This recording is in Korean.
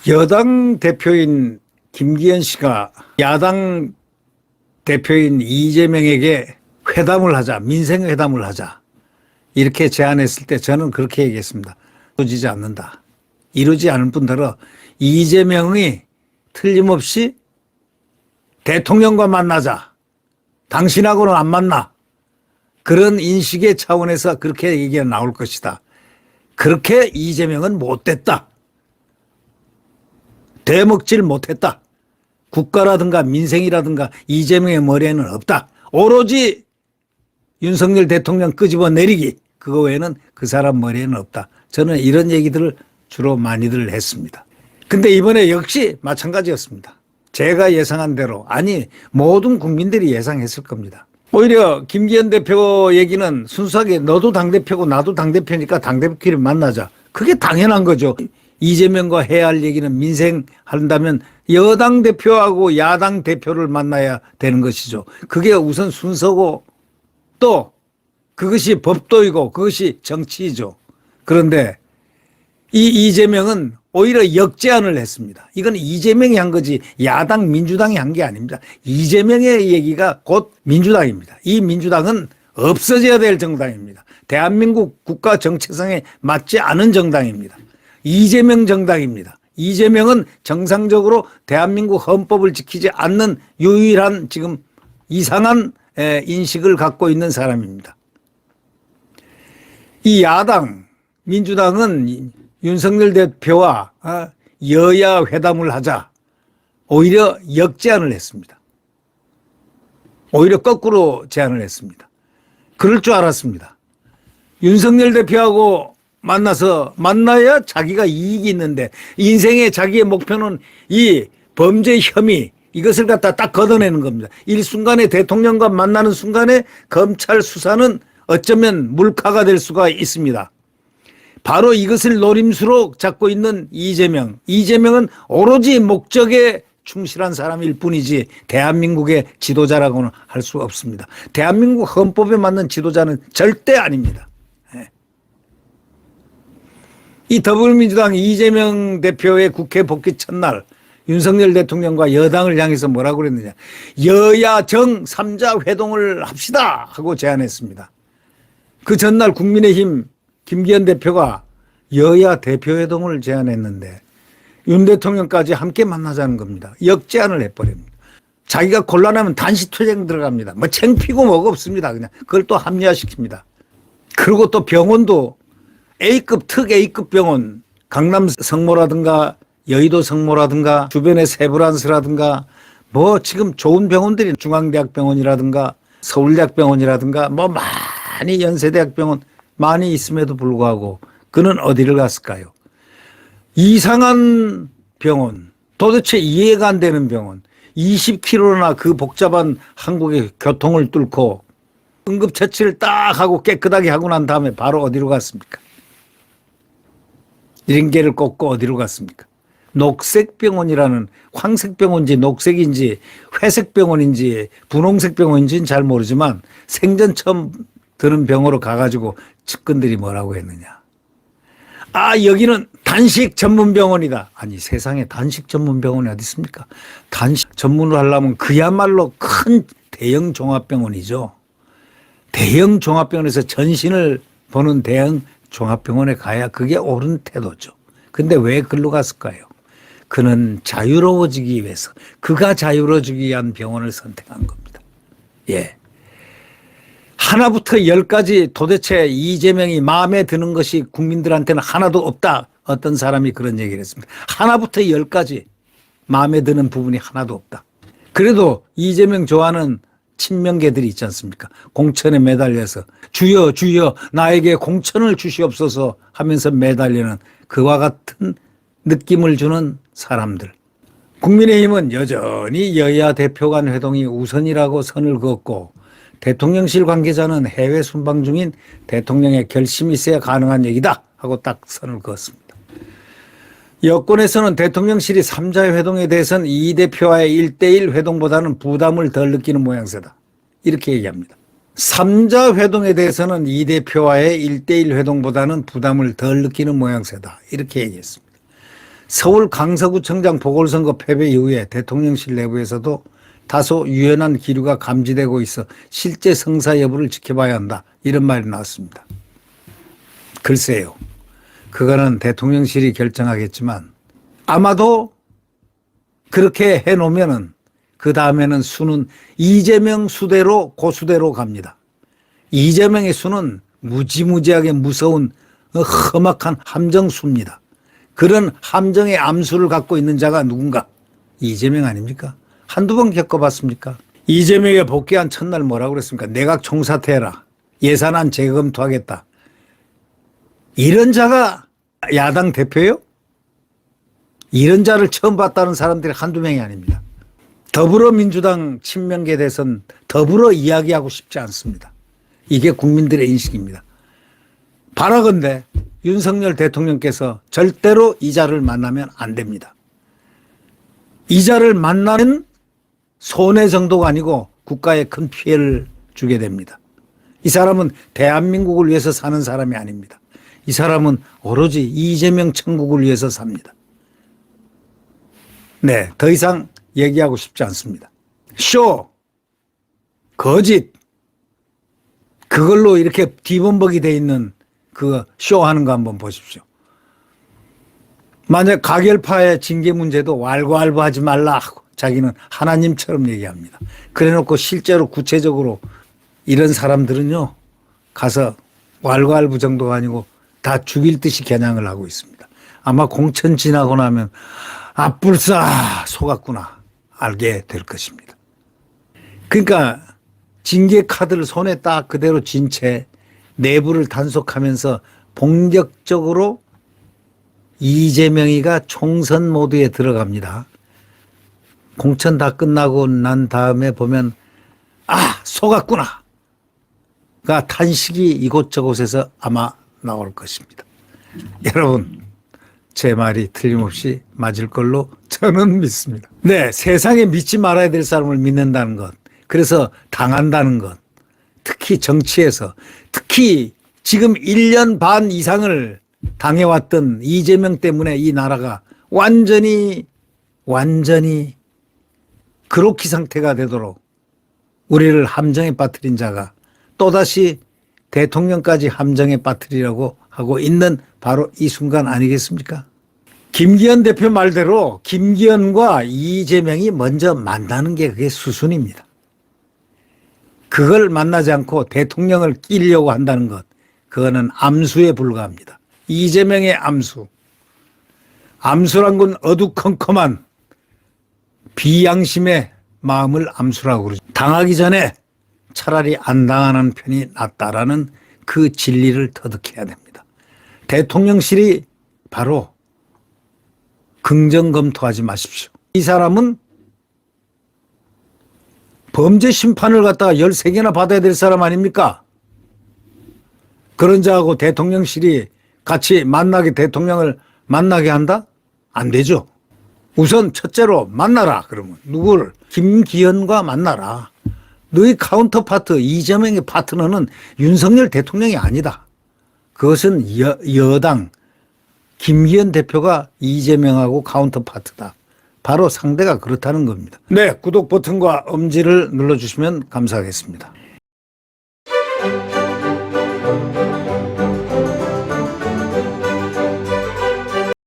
여당 대표인 김기현 씨가 야당 대표인 이재명에게 회담을 하자, 민생회담을 하자 이렇게 제안했을 때 저는 그렇게 얘기했습니다. 이루어지지 않는다. 이루어지지 않을 뿐더러 이재명이 틀림없이 대통령과 만나자. 당신하고는 안 만나. 그런 인식의 차원에서 그렇게 얘기가 나올 것이다. 그렇게 이재명은 못됐다. 되먹질 못했다. 국가라든가 민생이라든가 이재명의 머리에는 없다. 오로지 윤석열 대통령 끄집어 내리기. 그거 외에는 그 사람 머리에는 없다. 저는 이런 얘기들을 주로 많이들 했습니다. 근데 이번에 역시 마찬가지였습니다. 제가 예상한 대로, 아니 모든 국민들이 예상했을 겁니다. 오히려 김기현 대표 얘기는 순수하게 너도 당대표고 나도 당대표니까 당대표끼리 만나자. 그게 당연한 거죠. 이재명과 해야 할 얘기는 민생 한다면 여당 대표하고 야당 대표를 만나야 되는 것이죠. 그게 우선 순서고 또 그것이 법도이고 그것이 정치이죠. 그런데 이 이재명은 오히려 역제안을 했습니다. 이건 이재명이 한 거지 야당 민주당이 한 게 아닙니다. 이재명의 얘기가 곧 민주당입니다. 이 민주당은 없어져야 될 정당입니다. 대한민국 국가 정체성에 맞지 않은 정당입니다. 이재명 정당입니다. 이재명은 정상적으로 대한민국 헌법을 지키지 않는 유일한 지금 이상한 인식을 갖고 있는 사람입니다. 이 야당 민주당은 윤석열 대표와 여야 회담을 하자 오히려 역제안을 했습니다. 오히려 거꾸로 제안을 했습니다. 그럴 줄 알았습니다. 윤석열 대표하고 만나야 자기가 이익이 있는데 인생의 자기의 목표는 이 범죄 혐의 이것을 갖다 딱 걷어내는 겁니다. 일순간에 대통령과 만나는 순간에 검찰 수사는 어쩌면 물카가 될 수가 있습니다. 바로 이것을 노림수로 잡고 있는 이재명. 이재명은 오로지 목적에 충실한 사람일 뿐이지 대한민국의 지도자라고는 할 수 없습니다. 대한민국 헌법에 맞는 지도자는 절대 아닙니다. 이 더불어민주당 이재명 대표의 국회 복귀 첫날 윤석열 대통령과 여당을 향해서 뭐라고 그랬느냐. 여야 정 3자 회동을 합시다 하고 제안했습니다. 그 전날 국민의힘 김기현 대표가 여야 대표회동을 제안했는데 윤 대통령까지 함께 만나자는 겁니다. 역제안을 해버립니다. 자기가 곤란하면 단시투쟁 들어갑니다. 뭐 창피고 뭐가 없습니다. 그냥 그걸 또 합리화시킵니다. 그리고 또 병원도 A급 특 A급 병원 강남 성모라든가 여의도 성모라든가 주변의 세브란스라든가 뭐 지금 좋은 병원들이 중앙대학병원이라든가 서울대학병원이라든가 뭐 많이 연세대학병원 많이 있음에도 불구하고 그는 어디를 갔을까요? 이상한 병원, 도대체 이해가 안 되는 병원, 20km나 그 복잡한 한국의 교통을 뚫고 응급처치를 딱 하고 깨끗하게 하고 난 다음에 바로 어디로 갔습니까? 링게를 꽂고 어디로 갔습니까? 녹색병원이라는 황색병원인지 녹색인지 회색병원인지 분홍색병원인지는 잘 모르지만 생전 처음 드는 병으로 가가지고 측근들이 뭐라고 했느냐. 아 여기는 단식 전문병원이다. 아니 세상에 단식 전문병원이 어디 있습니까? 단식 전문을 하려면 그야말로 큰 대형 종합병원이죠. 대형 종합병원에서 전신을 보는 대형 종합병원에 가야 그게 옳은 태도죠. 근데 왜 글로 갔을까요? 그는 자유로워지기 위해서 그가 자유로워지기 위한 병원을 선택한 겁니다. 예. 하나부터 열까지 도대체 이재명이 마음에 드는 것이 국민들한테는 하나도 없다. 어떤 사람이 그런 얘기를 했습니다. 하나부터 열까지 마음에 드는 부분이 하나도 없다. 그래도 이재명 좋아하는 친명계들이 있지 않습니까? 공천에 매달려서 주여 주여 나에게 공천을 주시옵소서 하면서 매달리는 그와 같은 느낌을 주는 사람들. 국민의힘은 여전히 여야 대표 간 회동이 우선이라고 선을 그었고 대통령실 관계자는 해외 순방 중인 대통령의 결심이 있어야 가능한 얘기다 하고 딱 선을 그었습니다. 여권에서는 대통령실이 3자 회동에 대해서는 이 대표와의 1대1 회동보다는 부담을 덜 느끼는 모양새다. 이렇게 얘기합니다. 삼자 회동에 대해서는 이 대표와의 1대1 회동보다는 부담을 덜 느끼는 모양새다. 이렇게 얘기했습니다. 서울 강서구청장 보궐선거 패배 이후에 대통령실 내부에서도 다소 유연한 기류가 감지되고 있어 실제 성사 여부를 지켜봐야 한다. 이런 말이 나왔습니다. 글쎄요. 그거는 대통령실이 결정하겠지만 아마도 그렇게 해놓으면은 그 다음에는 수는 이재명 수대로 고수대로 갑니다. 이재명의 수는 무지무지하게 무서운 험악한 함정수입니다. 그런 함정의 암수를 갖고 있는 자가 누군가? 이재명 아닙니까? 한두 번 겪어봤습니까? 이재명에 복귀한 첫날 뭐라고 그랬습니까? 내각 총사퇴해라. 예산안 재검토하겠다. 이런 자가 야당 대표예요? 이런 자를 처음 봤다는 사람들이 한두 명이 아닙니다. 더불어민주당 친명계 대선 더불어 이야기하고 싶지 않습니다. 이게 국민들의 인식입니다. 바라건대 윤석열 대통령께서 절대로 이 자를 만나면 안 됩니다. 이 자를 만나면 손해 정도가 아니고 국가에 큰 피해를 주게 됩니다. 이 사람은 대한민국을 위해서 사는 사람이 아닙니다. 이 사람은 오로지 이재명 천국을 위해서 삽니다. 네, 더 이상 얘기하고 싶지 않습니다. 쇼, 거짓, 그걸로 이렇게 뒤범벅이 돼 있는 그 쇼하는 거 한번 보십시오. 만약 가결파의 징계 문제도 왈가왈부하지 말라 하고 자기는 하나님처럼 얘기합니다. 그래놓고 실제로 구체적으로 이런 사람들은요 가서 왈가왈부 정도가 아니고 다 죽일 듯이 겨냥을 하고 있습니다. 아마 공천 지나고 나면 앞불싸 속았구나 알게 될 것입니다. 그러니까 징계 카드를 손에 딱 그대로 쥔 채 내부를 단속하면서 본격적으로 이재명이가 총선 모드에 들어갑니다. 공천 다 끝나고 난 다음에 보면 속았구나 가 탄식이 이곳저곳에서 아마 나올 것입니다. 여러분 제 말이 틀림없이 맞을 걸로 저는 믿습니다. 네, 세상에 믿지 말아야 될 사람을 믿는다는 것, 그래서 당한다는 것, 특히 정치에서, 특히 지금 1년 반 이상을 당해왔던 이재명 때문에 이 나라가 완전히 그로키 상태가 되도록 우리를 함정에 빠뜨린 자가 또다시 대통령까지 함정에 빠뜨리려고 하고 있는 바로 이 순간 아니겠습니까? 김기현 대표 말대로 김기현과 이재명이 먼저 만나는 게 그게 수순입니다. 그걸 만나지 않고 대통령을 끼려고 한다는 것, 그거는 암수에 불과합니다. 이재명의 암수. 암수란 건 어두컴컴한 비양심의 마음을 암수라고 그러죠. 당하기 전에 차라리 안 당하는 편이 낫다라는 그 진리를 터득해야 됩니다. 대통령실이 바로 긍정 검토하지 마십시오. 이 사람은 범죄 심판을 갖다가 13개나 받아야 될 사람 아닙니까? 그런 자하고 대통령실이 같이 대통령을 만나게 한다? 안 되죠. 우선 첫째로 만나라. 그러면 누구를? 김기현과 만나라. 너희 카운터파트 이재명의 파트너는 윤석열 대통령이 아니다. 그것은 여당 김기현 대표가 이재명하고 카운터파트다. 바로 상대가 그렇다는 겁니다. 네, 구독 버튼과 엄지를 눌러주시면 감사하겠습니다.